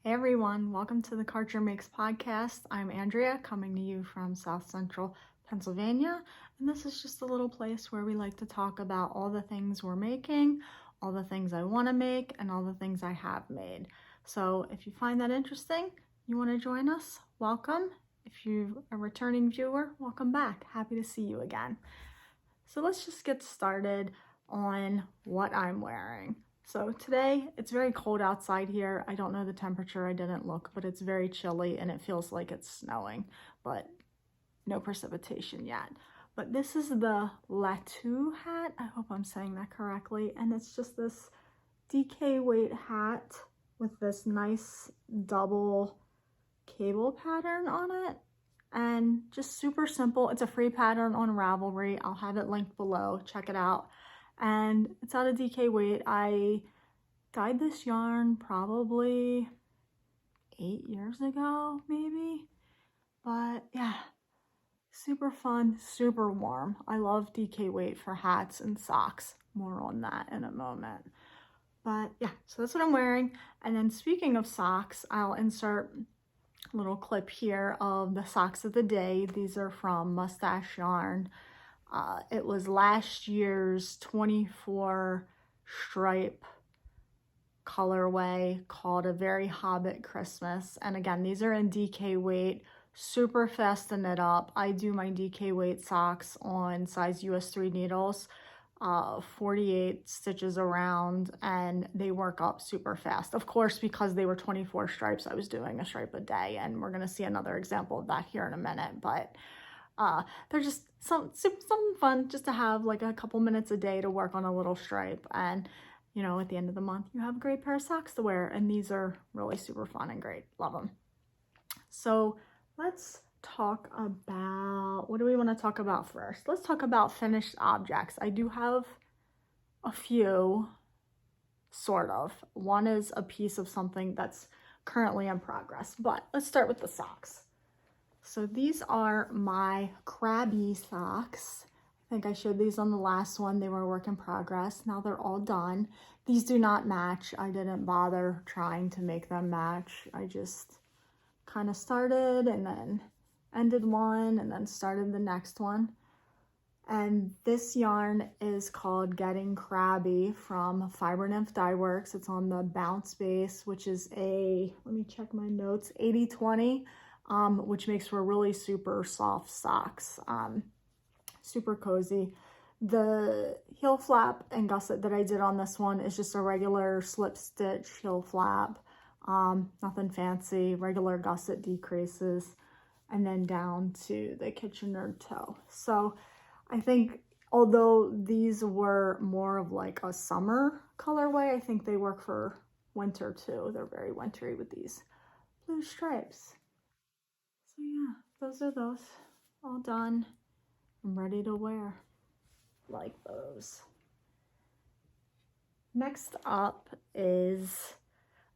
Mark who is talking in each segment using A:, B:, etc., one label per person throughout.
A: Hey everyone, welcome to the Karchermakes podcast. I'm Andrea, coming to you from South Central Pennsylvania, and this is just a little place where we like to talk about all the things we're making, all the things I want to make, and all the things I have made. So if you find that interesting, you want to join us, welcome. If you're a returning viewer, welcome back. Happy to see you again. So let's just get started on what I'm wearing. So today, it's very cold outside here. I don't know the temperature, I didn't look, but it's very chilly and it feels like it's snowing, but no precipitation yet. But this is the Latu hat, I hope I'm saying that correctly, and it's just this DK weight hat with this nice double cable pattern on it, and just super simple. It's a free pattern on Ravelry. I'll have it linked below, check it out. And it's out of DK weight. I dyed this yarn probably 8 years ago, maybe. But yeah, super fun, super warm. I love DK weight for hats and socks. More on that in a moment. But yeah, so that's what I'm wearing. And then speaking of socks, I'll insert a little clip here of the socks of the day. These are from Mustache Yarn. It was last year's 24 stripe colorway called a Very Hobbit Christmas. And again, these are in DK weight, super fast to knit up. I do my DK weight socks on size US 3 needles, 48 stitches around, and they work up super fast. Of course, because they were 24 stripes, I was doing a stripe a day, and we're gonna see another example of that here in a minute, but they're just something fun just to have like a couple minutes a day to work on a little stripe. And you know, at the end of the month, you have a great pair of socks to wear, and these are really super fun and great. Love them. So let's talk about, what do we want to talk about first? Let's talk about finished objects. I do have a few, sort of. One is a piece of something that's currently in progress, but let's start with the socks. So these are my Scrappy socks. I think I showed these on the last one. They were a work in progress. Now they're all done. These do not match. I didn't bother trying to make them match. I just kind of started and then ended one and then started the next one. And this yarn is called Getting Crabby from Fiber Nymph Dye Works. It's on the Bounce base, which is a, let me check my notes, 80/20. Which makes for really super soft socks, super cozy. The heel flap and gusset that I did on this one is just a regular slip stitch heel flap, nothing fancy, regular gusset decreases, and then down to the Kitchener toe. So I think although these were more of like a summer colorway, I think they work for winter too. They're very wintry with these blue stripes. So yeah, those are those, all done. I'm ready to wear, like those. Next up is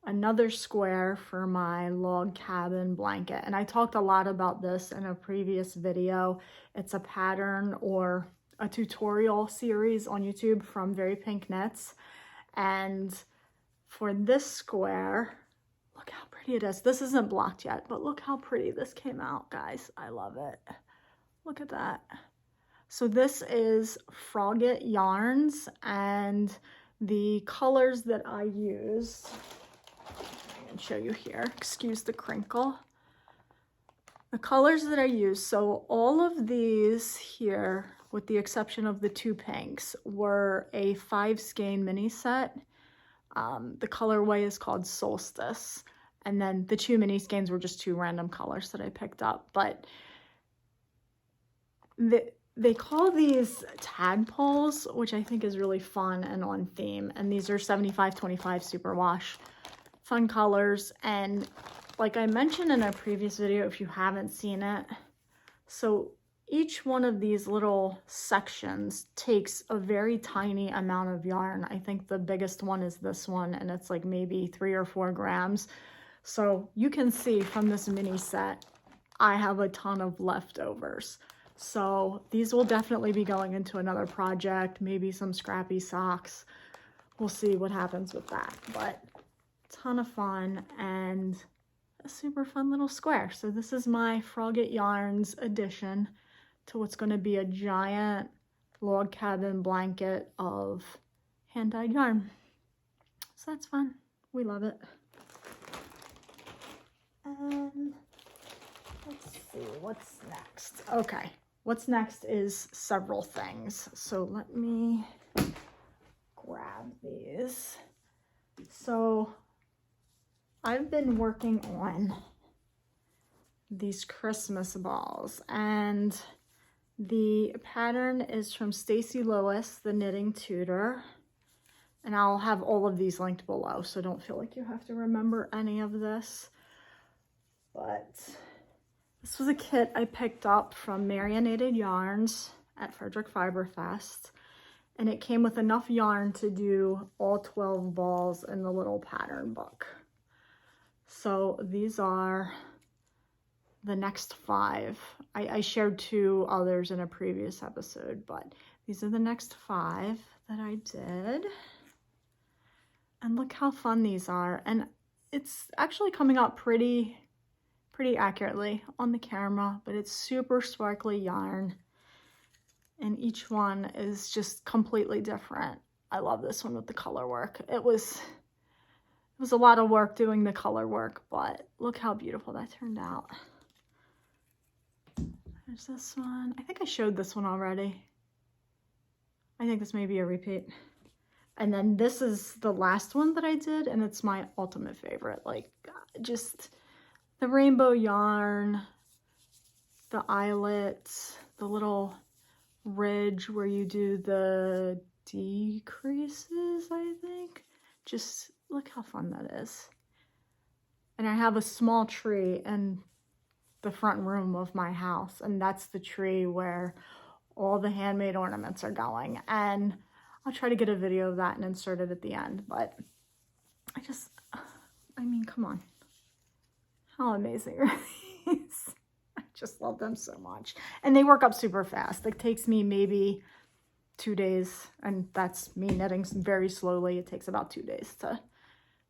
A: another square for my log cabin blanket. And I talked a lot about this in a previous video. It's a pattern or a tutorial series on YouTube from Very Pink Knits. And for this square, look how pretty it is. This isn't blocked yet, but look how pretty this came out, guys. I love it. Look at that. So this is Frogget Yarns, and the colors that I used, I can show you here. Excuse the crinkle. The colors that I used, so all of these here, with the exception of the two pinks, were a 5 skein mini set. The colorway is called Solstice, and then the 2 mini skeins were just 2 random colors that I picked up. But they call these tadpoles, which I think is really fun and on theme. And these are 75/25 superwash, fun colors. And like I mentioned in a previous video, if you haven't seen it, so each one of these little sections takes a very tiny amount of yarn. I think the biggest one is this one, and it's like maybe 3 or 4 grams. So you can see from this mini set, I have a ton of leftovers. So these will definitely be going into another project, maybe some scrappy socks. We'll see what happens with that, but ton of fun and a super fun little square. So this is my Frogget Yarns addition to what's going to be a giant log cabin blanket of hand-dyed yarn. So that's fun. We love it. And let's see what's next. Okay, what's next is several things. So let me grab these. So I've been working on these Christmas balls, and the pattern is from Stacy Lewis, the knitting tutor, and I'll have all of these linked below, so don't feel like you have to remember any of this. But this was a kit I picked up from Marionated Yarns at Frederick Fiberfest, and it came with enough yarn to do all 12 balls in the little pattern book. So these are the next 5. I shared 2 others in a previous episode, but these are the next 5 that I did. And look how fun these are. And it's actually coming out pretty accurately on the camera, but it's super sparkly yarn. And each one is just completely different. I love this one with the color work. It was a lot of work doing the color work, but look how beautiful that turned out. There's this one. I think I showed this one already. I think this may be a repeat. And then this is the last one that I did, and it's my ultimate favorite. Like, just the rainbow yarn, the eyelets, the little ridge where you do the decreases, I think. Just look how fun that is. And I have a small tree in the front room of my house, and that's the tree where all the handmade ornaments are going. And I'll try to get a video of that and insert it at the end. But I mean, come on. How amazing are these? I just love them so much. And they work up super fast. It takes me maybe 2 days, and that's me knitting very slowly. It takes about 2 days to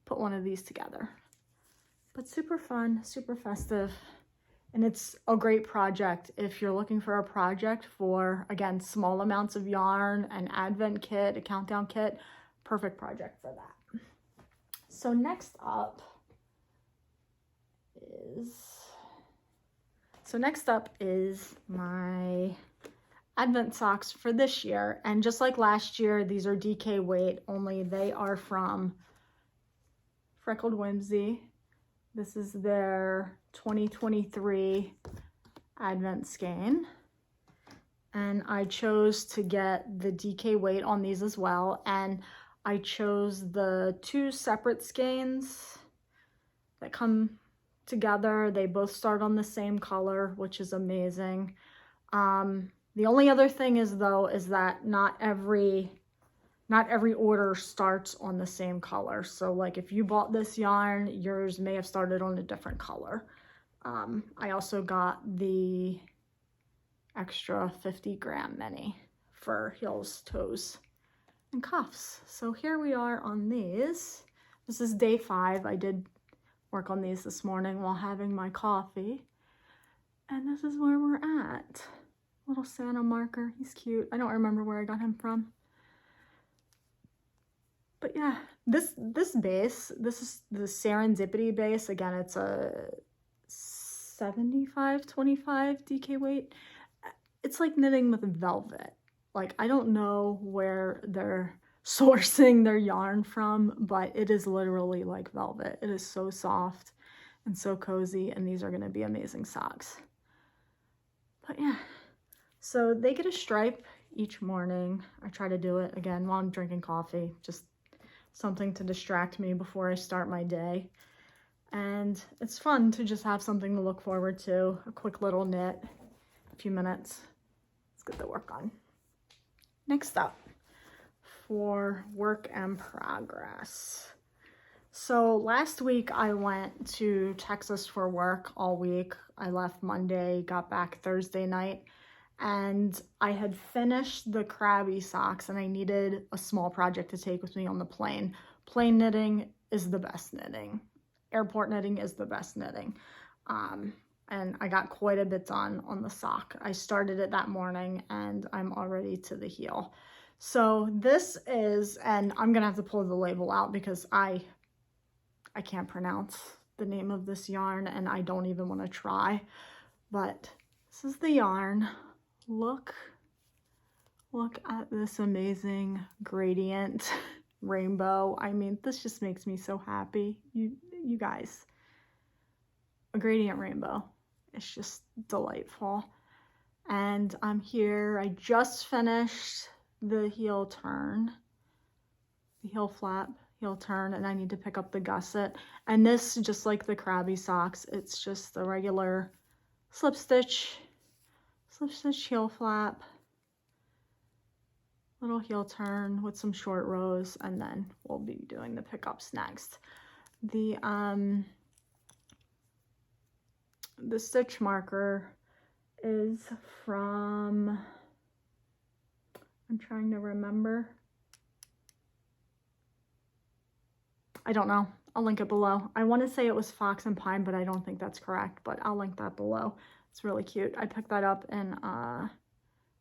A: put one of these together. But super fun, super festive, and it's a great project if you're looking for a project for, again, small amounts of yarn, an advent kit, a countdown kit. Perfect project for that. So next up is my advent socks for this year. And just like last year, these are DK weight, only they are from Freckled Whimsy. This is their 2023 advent skein. And I chose to get the DK weight on these as well. And I chose the 2 separate skeins that come together. They both start on the same color, which is amazing. The only other thing is that not every order starts on the same color. So like if you bought this yarn, yours may have started on a different color. I also got the extra 50-gram mini for heels, toes, and cuffs. So here we are on these. This is day 5. I did work on these this morning while having my coffee. And this is where we're at. Little Santa marker. He's cute. I don't remember where I got him from. But yeah, this base, this is the Serendipity base. Again, it's a 75/25 DK weight. It's like knitting with velvet. Like, I don't know where they're sourcing their yarn from, but it is literally like velvet. It is so soft and so cozy, and these are going to be amazing socks. But yeah, so they get a stripe each morning. I try to do it again while I'm drinking coffee, just something to distract me before I start my day. And it's fun to just have something to look forward to, a quick little knit, a few minutes. Let's get the work on. Next up, for work in progress. So last week I went to Texas for work all week. I left Monday, got back Thursday night, and I had finished the Crabby socks, and I needed a small project to take with me on the plane. Plane knitting is the best knitting. Airport knitting is the best knitting. And I got quite a bit done on the sock. I started it that morning and I'm already to the heel. So this is, and I'm gonna have to pull the label out because I can't pronounce the name of this yarn and I don't even want to try, but this is the yarn. Look at this amazing gradient rainbow. I mean, this just makes me so happy. You guys, a gradient rainbow. It's just delightful. And I'm here. I just finished the heel turn, the heel flap, heel turn, and I need to pick up the gusset. And this, just like the Crabby socks, it's just the regular slip stitch heel flap, little heel turn with some short rows, and then we'll be doing the pickups next. The stitch marker is from, I'm trying to remember. I don't know. I'll link it below. I want to say it was Fox and Pine, but I don't think that's correct, but I'll link that below. It's really cute. I picked that up in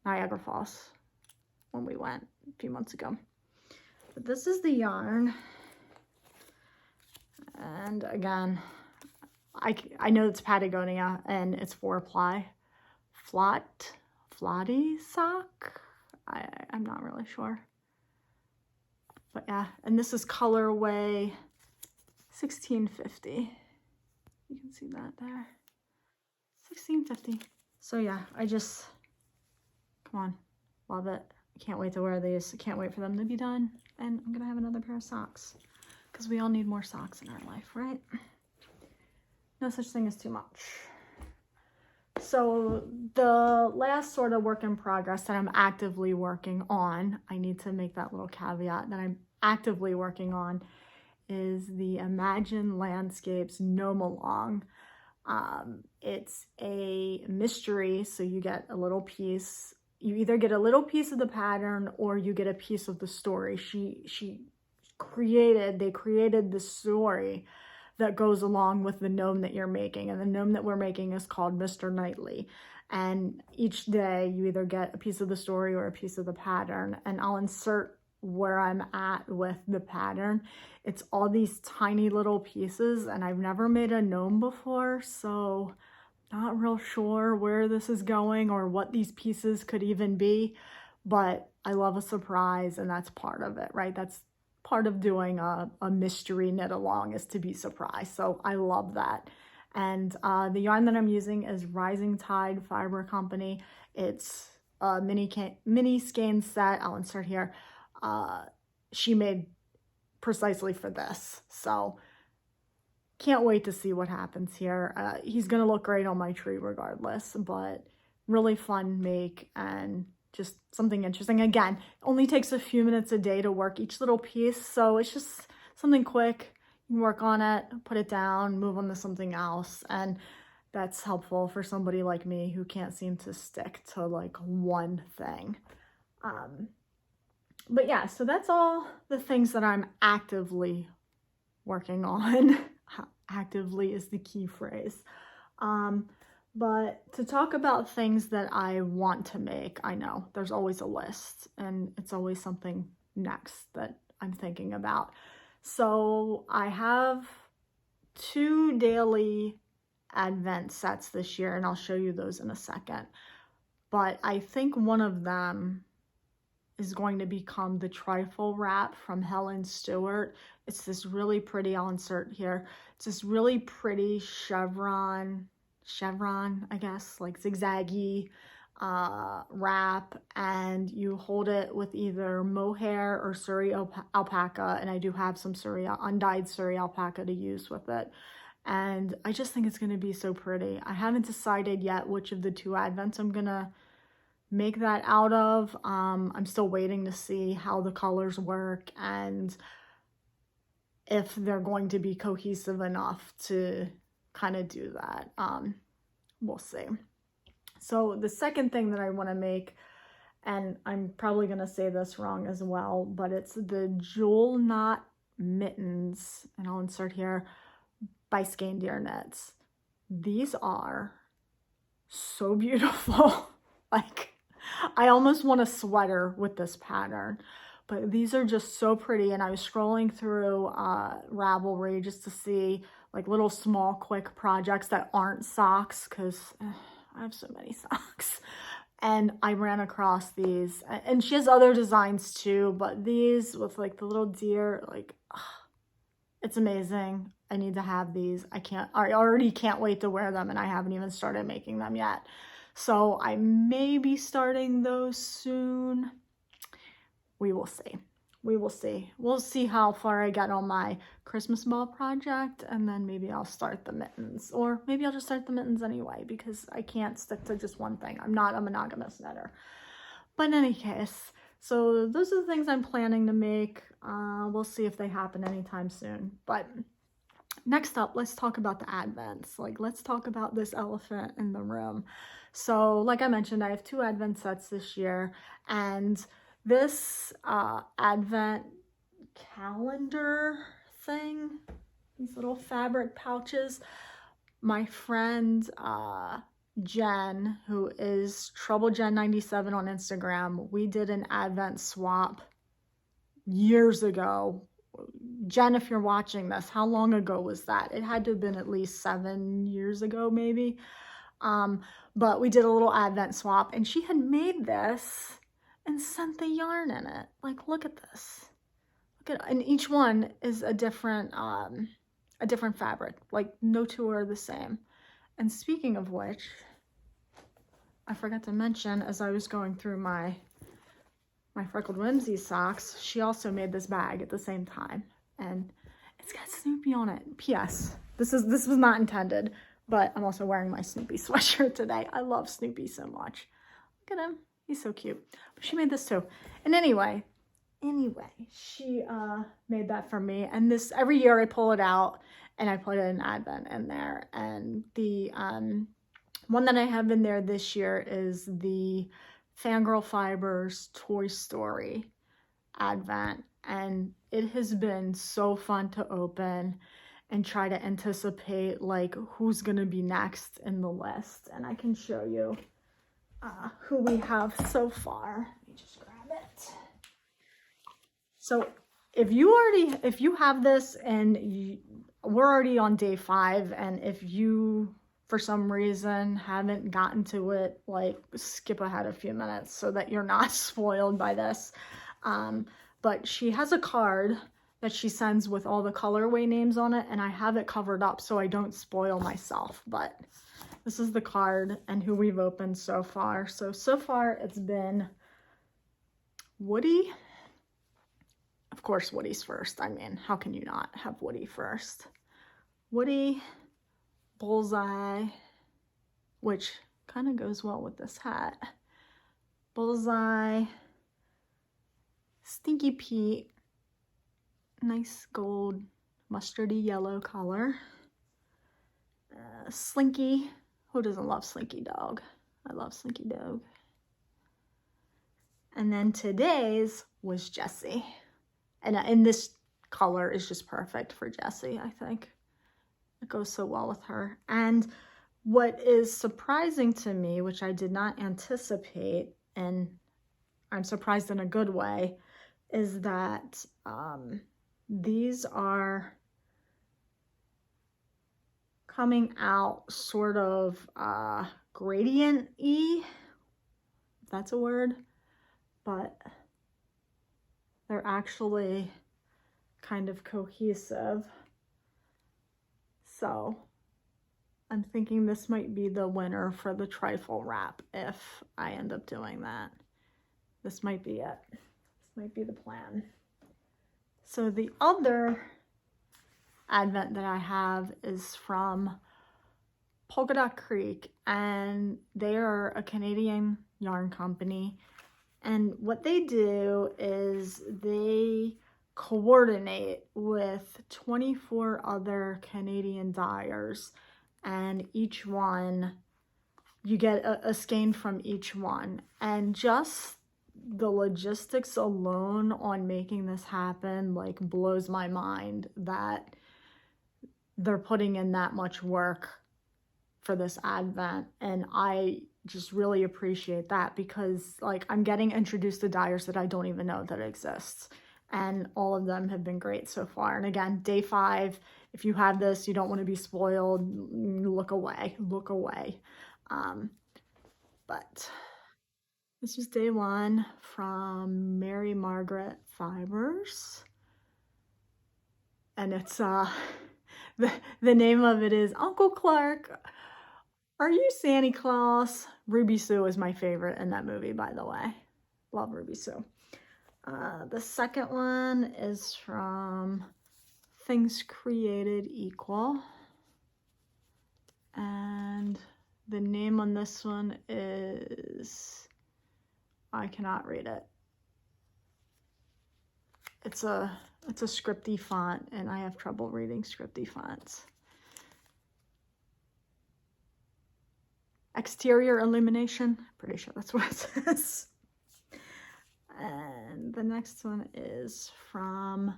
A: Niagara Falls when we went a few months ago. But this is the yarn. And again, I know it's Patagonia and it's 4-ply. Flotty sock? I'm not really sure. But yeah, and this is colorway 1650. You can see that there. 1650. So yeah, come on, love it. I can't wait to wear these. I can't wait for them to be done. And I'm gonna have another pair of socks because we all need more socks in our life, right? No such thing as too much. So the last sort of work in progress that I'm actively working on, I need to make that little caveat that I'm actively working on, is the Imagine Landscapes Gnome Along. It's a mystery, so you get a little piece. You either get a little piece of the pattern or you get a piece of the story. They created the story that goes along with the gnome that you're making. And the gnome that we're making is called Mr. Knightley. And each day you either get a piece of the story or a piece of the pattern. And I'll insert where I'm at with the pattern. It's all these tiny little pieces and I've never made a gnome before, so not real sure where this is going or what these pieces could even be, but I love a surprise and that's part of it, right? That's part of doing a mystery knit along, is to be surprised. So I love that. And the yarn that I'm using is Rising Tide Fiber Company. It's a mini skein set. I'll insert here. She made precisely for this. So can't wait to see what happens here. He's going to look great on my tree regardless, but really fun make and just something interesting. Again, only takes a few minutes a day to work each little piece. So it's just something quick. You can work on it, put it down, move on to something else. And that's helpful for somebody like me who can't seem to stick to like one thing. But yeah, so that's all the things that I'm actively working on. Actively is the key phrase. But to talk about things that I want to make, I know there's always a list and it's always something next that I'm thinking about. So I have 2 daily advent sets this year and I'll show you those in a second. But I think one of them is going to become the trifle wrap from Helen Stewart. It's this really pretty, I'll insert here. It's this really pretty chevron, I guess, like zigzaggy wrap, and you hold it with either mohair or Surrey alpaca, and I do have some undyed Surrey alpaca to use with it. And I just think it's gonna be so pretty. I haven't decided yet which of the 2 advents I'm gonna make that out of. I'm still waiting to see how the colors work and if they're going to be cohesive enough to kind of do that. We'll see. So the second thing that I want to make, and I'm probably going to say this wrong as well, but it's the jewel knot mittens, and I'll insert here, by Skein Knits. These are so beautiful. Like, I almost want a sweater with this pattern, but these are just so pretty. And I was scrolling through Ravelry just to see like little small quick projects that aren't socks, because I have so many socks. And I ran across these, and she has other designs too, but these with like the little deer, like, it's amazing. I need to have these. I already can't wait to wear them, and I haven't even started making them yet. So I may be starting those soon. We will see. We will see. We'll see how far I get on my Christmas ball project, and then maybe I'll start the mittens. Or maybe I'll just start the mittens anyway, because I can't stick to just one thing. I'm not a monogamous knitter. But in any case, so those are the things I'm planning to make. We'll see if they happen anytime soon. But next up, let's talk about the advents. Like, let's talk about this elephant in the room. So like I mentioned, I have 2 advent sets this year, and this advent calendar thing, these little fabric pouches, my friend Jen, who is TroubleJen97 on Instagram, we did an advent swap years ago. Jen, if you're watching this, how long ago was that? It had to have been at least 7 years ago, maybe. But we did a little advent swap, and she had made this and sent the yarn in it. Like, look at this. Look at, and each one is a different fabric. Like, no two are the same. And speaking of which, I forgot to mention, as I was going through my Freckled Whimsy socks, she also made this bag at the same time, and it's got Snoopy on it. P.S. This was not intended, but I'm also wearing my Snoopy sweatshirt today. I love Snoopy so much. Look at him. He's so cute. But she made this too. And anyway, she made that for me. And this, every year I pull it out and I put an advent in there. And the one that I have in there this year is the Fangirl Fibers Toy Story advent. And it has been so fun to open and try to anticipate like who's gonna be next in the list. And I can show you who we have so far. Let me just grab it. So if you have this and we're already on day 5, and if you for some reason haven't gotten to it, like, skip ahead a few minutes so that you're not spoiled by this. But she has a card that she sends with all the colorway names on it, and I have it covered up so I don't spoil myself. But this is the card and who we've opened so far. So far it's been Woody. Of course Woody's first. I mean, how can you not have Woody first? Woody, Bullseye, which kind of goes well with this hat. Bullseye, Stinky Pete, nice gold mustardy yellow color. Slinky, who doesn't love Slinky Dog? I love Slinky Dog. And then today's was Jessie. And this color is just perfect for Jessie, I think. It goes so well with her. And what is surprising to me, which I did not anticipate, and I'm surprised in a good way, is that these are coming out sort of gradient-y, if that's a word, but they're actually kind of cohesive. So I'm thinking this might be the winner for the trifle wrap if I end up doing that. This might be it. This might be the plan. So the other advent that I have is from Polka Creek, and they are a Canadian yarn company. And what they do is they coordinate with 24 other Canadian dyers, and each one, you get a skein from each one. And just the logistics alone on making this happen like blows my mind that they're putting in that much work for this advent, and I just really appreciate that because like I'm getting introduced to dyers that I don't even know that exists, and all of them have been great so far. And again, day 5, if you have this, you don't want to be spoiled, look away, look away. But this was day 1 from Mary Margaret Fibers, and it's the name of it is Uncle Clark, Are You Santa Claus? Ruby Sue is my favorite in that movie, by the way. Love Ruby Sue. The second one is from Things Created Equal. And the name on this one is, I cannot read it. It's a scripty font, and I have trouble reading scripty fonts. Exterior Illumination, pretty sure that's what it says. And the next one is from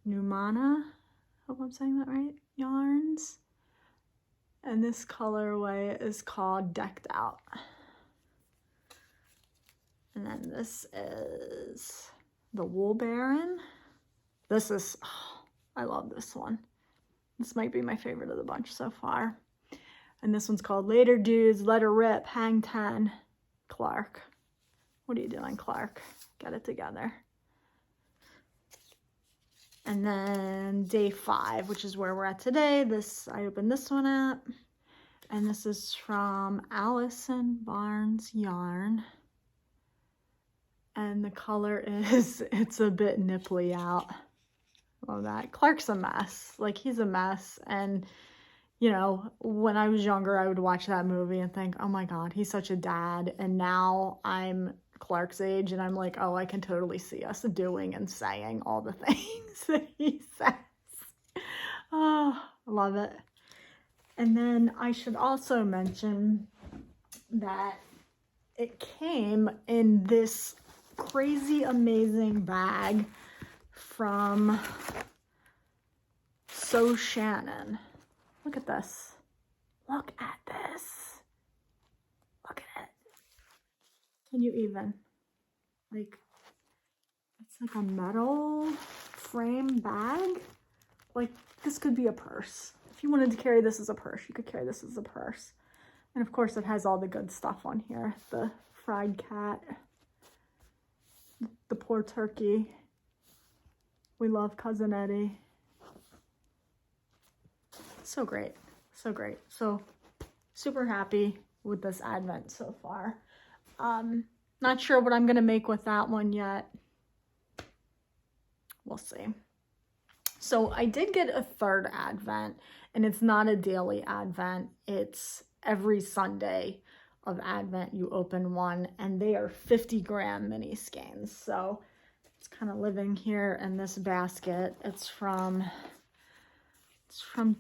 A: Numana, hope I'm saying that right, Yarns. And this colorway is called Decked Out. And then this is the Wool Baron. This is, oh, I love this one. This might be my favorite of the bunch so far. And this one's called Later Dudes, Let Her Rip, Hang 10, Clark. What are you doing, Clark? Get it together. And then day 5, which is where we're at today. I opened this one up. And this is from Allison Barnes Yarn. And the color is, it's a bit nipply out. Love that. Clark's a mess. Like, he's a mess. And, you know, when I was younger, I would watch that movie and think, oh my God, he's such a dad. And now I'm Clark's age and I'm like, oh, I can totally see us doing and saying all the things that he says. Oh, I love it. And then I should also mention that it came in this crazy amazing bag from So Shannon. Look at this. Look at this. Look at it. Can you even? Like, it's like a metal frame bag. Like, this could be a purse. If you wanted to carry this as a purse, you could carry this as a purse. And of course, it has all the good stuff on here. The fried cat. The poor turkey. We love Cousin Eddie. So great. So great. So super happy with this advent so far. Not sure what I'm going to make with that one yet. We'll see. So I did get a third advent, and it's not a daily advent. It's every Sunday of advent you open one, and they are 50-gram mini skeins. So it's kind of living here in this basket. It's from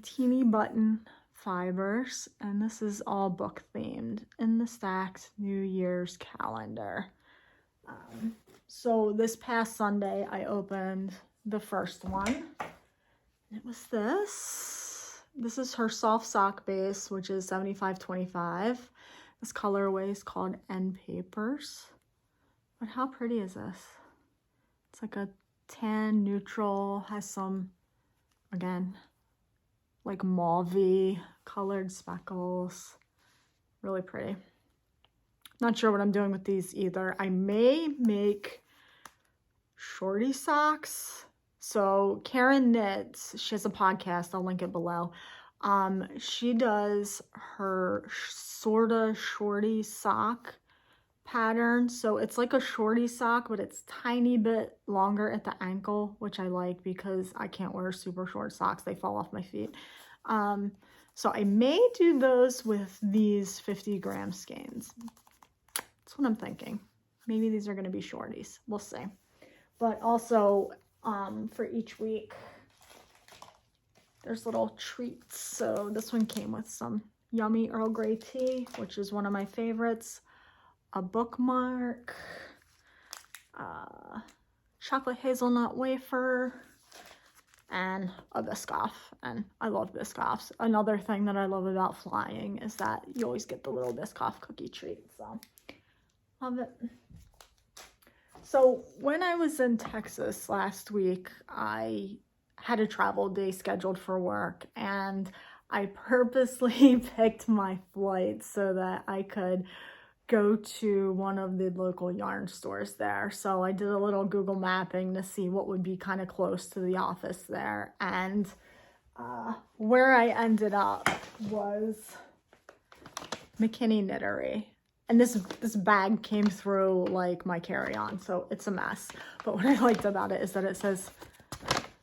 A: Teeny Button Fibers, and this is all book themed in the Stacked New Year's calendar. So this past Sunday I opened the first one. It was this. This is her soft sock base, which is 75/25. This colorway is called End Papers. But how pretty is this? It's like a tan neutral, has some, again, like mauve-y colored speckles. Really pretty. Not sure what I'm doing with these either. I may make shorty socks. So Karen Knits, she has a podcast, I'll link it below. She does her sorta shorty sock pattern. So it's like a shorty sock, but it's tiny bit longer at the ankle, which I like because I can't wear super short socks. They fall off my feet. So I may do those with these 50-gram skeins. That's what I'm thinking. Maybe these are going to be shorties. We'll see. But also, for each week, there's little treats. So this one came with some yummy Earl Grey tea, which is one of my favorites. A bookmark, chocolate hazelnut wafer, and a Biscoff. And I love Biscoffs. Another thing that I love about flying is that you always get the little Biscoff cookie treat. So, love it. So, when I was in Texas last week, I had a travel day scheduled for work, and I purposely picked my flight so that I could go to one of the local yarn stores there. So I did a little Google mapping to see what would be kind of close to the office there. And where I ended up was McKinney Knittery. And this bag came through like my carry-on, so it's a mess. But what I liked about it is that it says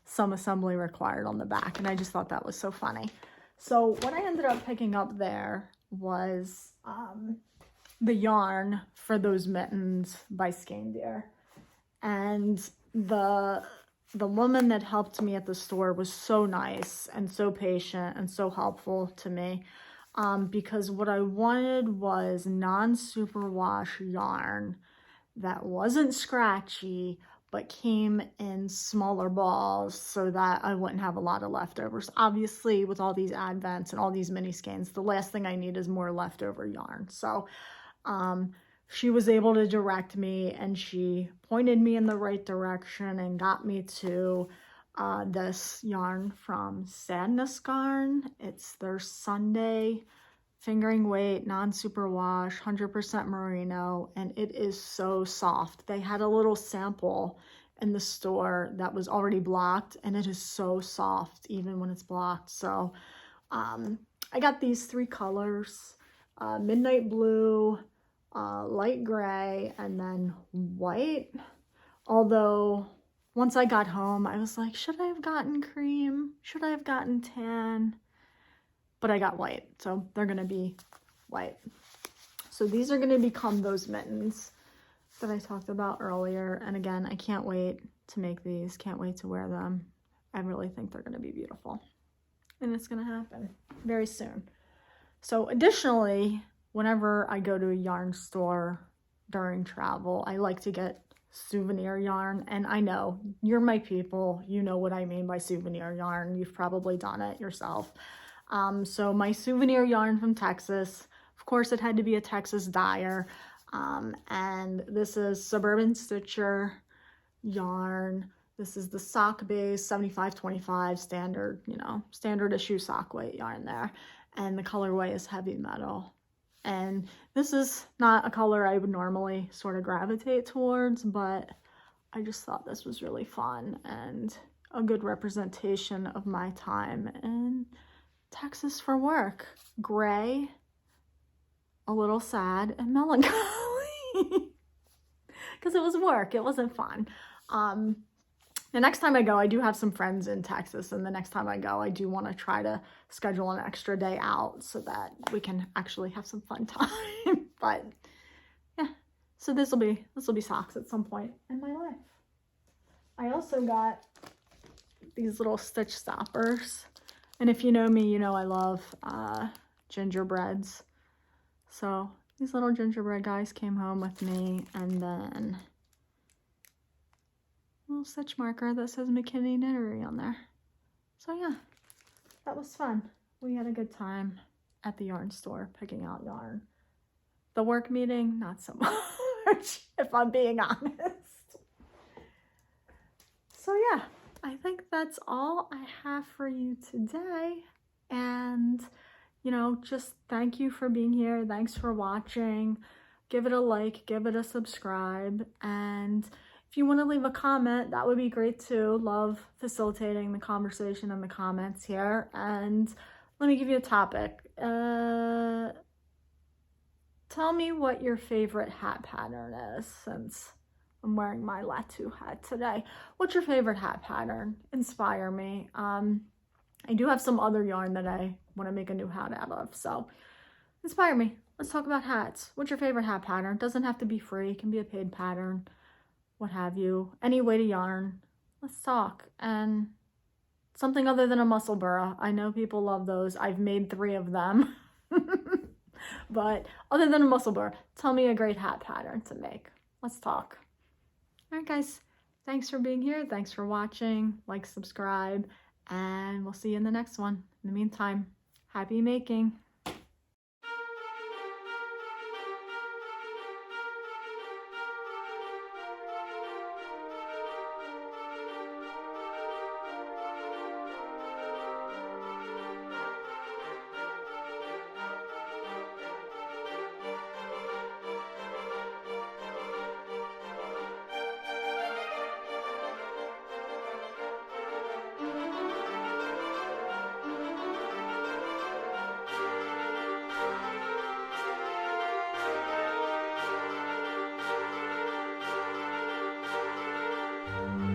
A: some assembly required on the back, and I just thought that was so funny. So what I ended up picking up there was the yarn for those mittens by Skeins. And the woman that helped me at the store was so nice and so patient and so helpful to me, because what I wanted was non-superwash yarn that wasn't scratchy but came in smaller balls so that I wouldn't have a lot of leftovers. Obviously, with all these advents and all these mini skeins, the last thing I need is more leftover yarn. So she was able to direct me, and she pointed me in the right direction and got me to this yarn from Sadness Garn. It's their Sunday fingering weight, non-superwash, 100% merino, and it is so soft. They had a little sample in the store that was already blocked, and it is so soft even when it's blocked. So I got these 3 colors, midnight blue, light gray, and then white. Although once I got home, I was like, should I have gotten cream? Should I have gotten tan? But I got white, so they're gonna be white. So these are gonna become those mittens that I talked about earlier. And again, I can't wait to make these, can't wait to wear them. I really think they're gonna be beautiful. And it's gonna happen very soon. So additionally, whenever I go to a yarn store during travel, I like to get souvenir yarn. And I know, you're my people, you know what I mean by souvenir yarn. You've probably done it yourself. So my souvenir yarn from Texas, of course it had to be a Texas dyer. And this is Suburban Stitcher yarn. This is the sock base, 75-25 standard, standard issue sock weight yarn there. And the colorway is heavy metal. And this is not a color I would normally sort of gravitate towards, but I just thought this was really fun and a good representation of my time in Texas for work. Gray, a little sad, and melancholy. Because it was work, it wasn't fun. The next time I go, I do have some friends in Texas, and the next time I go, I do want to try to schedule an extra day out so that we can actually have some fun time. But yeah, so this will be socks at some point in my life. I also got these little stitch stoppers, and if you know me, you know I love gingerbreads. So these little gingerbread guys came home with me, and then little stitch marker that says McKinney Knittery on there. So yeah, that was fun. We had a good time at the yarn store picking out yarn. The work meeting, not so much, if I'm being honest. So yeah, I think that's all I have for you today. And, just thank you for being here. Thanks for watching. Give it a like, give it a subscribe, and if you want to leave a comment, that would be great too. Love facilitating the conversation in the comments here. And let me give you a topic. Tell me what your favorite hat pattern is, since I'm wearing my Latu hat today. What's your favorite hat pattern? Inspire me. I do have some other yarn that I want to make a new hat out of, so inspire me. Let's talk about hats. What's your favorite hat pattern? Doesn't have to be free. It can be a paid pattern. What have you, any way to yarn. Let's talk. And something other than a muscle burra. I know people love those. I've made 3 of them. But other than a muscle burra, tell me a great hat pattern to make. Let's talk. All right, guys, thanks for being here. Thanks for watching. Like, subscribe, and we'll see you in the next one. In the meantime, happy making.